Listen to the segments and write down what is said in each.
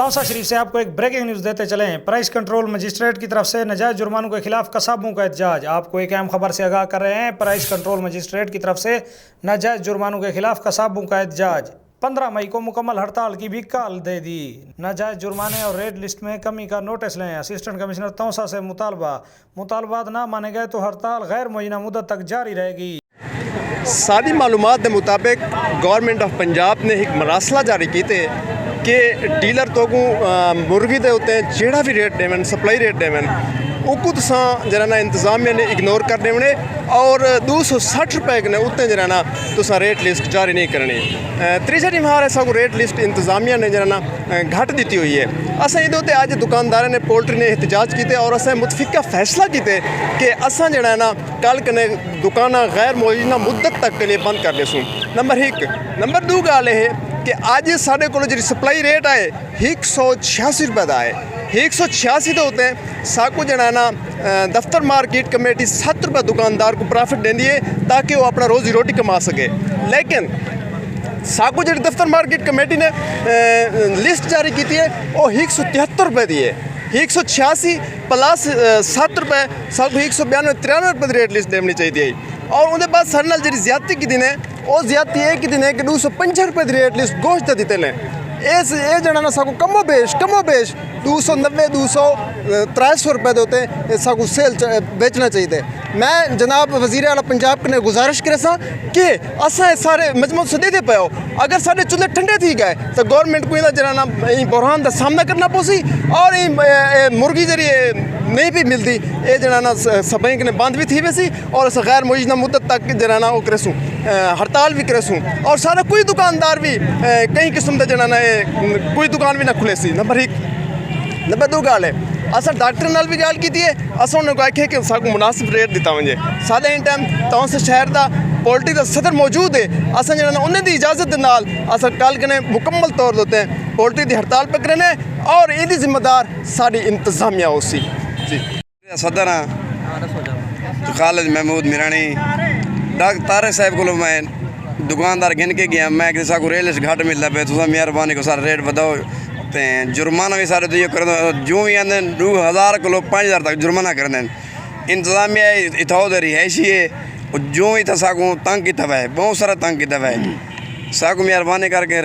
तौसा शरीफ से आपको एक ब्रेकिंग न्यूज़ देते चलें। प्राइस कंट्रोल मजिस्ट्रेट की तरफ से नाजायज जुर्मानों के खिलाफ कसाबों का एहतजाज। आपको एक अहम खबर से आगाह कर रहे हैं। प्राइस कंट्रोल मजिस्ट्रेट की तरफ से नाजायज जुर्मानों के खिलाफ कसाबों का एहतजाज। 15 मई को मुकम्मल हड़ताल की भी कॉल दे दी। नाजायज जुर्माने और रेड लिस्ट में कमी का नोटिस लें। असिस्टेंट कमिश्नर तौसा से मुतालबात ना माने गए तो हड़ताल गैर मुअय्यना मुद्दत तक जारी रहेगी। सारी मालूमात के मुताबिक गवर्नमेंट ऑफ पंजाब ने एक मरासला जारी किए कि डीलर तो मुर्गी के उत्ते जेड़ा भी रेट देवन सप्लाई रेट देवन उको तुसा जरा ना इंतजामिया ने इग्नोर कर देने और 260 रुपए ने उत्ते जरा ना तुसा रेट लिस्ट जारी नहीं करनी। तीसरा निमार है रेट लिस्ट इंतजामिया ने जरा ना घट दी हुई है। असा ये अज दुकानदार ने पोल्ट्री ने एहतजाज किए और असें मुतफिका फैसला किए कि असा जरा ना कल कने दुकान गैर मुअय्यना मुद्दत तक के लिए बंद कर देसूँ। नंबर 1 नंबर 2 गल है कि अज साढ़े को जी सप्लाई रेट है 186 रुपये का है। 186 तो होते हैं साकू जना ना दफ्तर मार्केट कमेटी 7 रुपये दुकानदार को प्रॉफिट देती है ताकि वो अपना रोज़ी रोटी कमा सके। लेकिन साकू जी दफ्तर मार्केट कमेटी ने लिस्ट जारी की है वो 173 रुपये की है। 186 प्लस 7 रुपये साकू 192-93 रुपये की रेट लिस्ट देनी चाहिए। और उनके बाद सारे नाल जी ज्यादती की दिन है वो ज्यादती ये की दिन है कि 250 रुपये की रेट लिस्ट गोश्त दीते हैं। ये जना ना साकू कमो बेश 290-200-300 रुपये होते हैं साकू सेल बेचना चाहिए। मैं जनाब वज़ीर आला पंजाब ने गुजारिश करे कि असा सारे मजमू सदे पे हो अगर साढ़े चूल्हे ठंडे थी गए तो गवर्नमेंट को जरा ना बुरहान का सामना करना पोसी और मुर्गी जरिए नहीं भी मिलती ये जना ना सभी ने बंद भी थी वैसी और गैर मुअय्यना मुद्दत तक जना ना वो करेसूँ हड़ताल भी करेसूँ और सारा कोई दुकानदार भी कई किस्म का जना ना कोई दुकान भी ना खुले सी। नंबर 1 नंबर 2 गल है असा डॉक्टर नाल भी गल की है असा उन्होंने आखे कि साकू मुनासिब रेट दिता वजे साढ़े इन टाइम तौसा शहर का पोल्ट्री का सदर मौजूद है असा जना उन्हें दी इजाज़त के नाल असा कल कने मुकम्मल तौर होते हैं पोल्ट्री की हड़ताल पे करने और ये जिम्मेदार साड़ी इंतजामिया उसी जी सदर खालिद महमूद मिरानी डॉक्टर तारे साहब को मैं दुकानदार गिन के गया मैं कि साकू रेल घट मिलता पे तुम मेहरबानी को सारा रेट बताओ तो जुर्माना भी सारे दिए कर दो जो भी आते 2000 किलो 5000 तक जुर्माना कर दें। इंतजामिया इथाओ दे रिहायशी है जो ही था साकू तंग किया हुआ है बहुत सारा तंग किया हुआ है। साकू मेहरबानी करके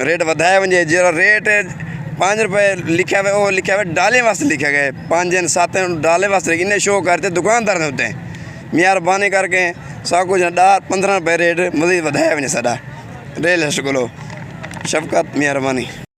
रेट बढ़ाया वजे जो रेट 5 रुपये लिखा हुआ वो लिखा हुआ डाले वास्ते लिखा गया 5-7 डाले वास्ते इन्हें शो करते दुकानदार ने होते मेहरबानी करके साकू 10-15 रुपये रेट मजीद बढ़ाया वजे साडा रेल को शफकत मेहरबानी।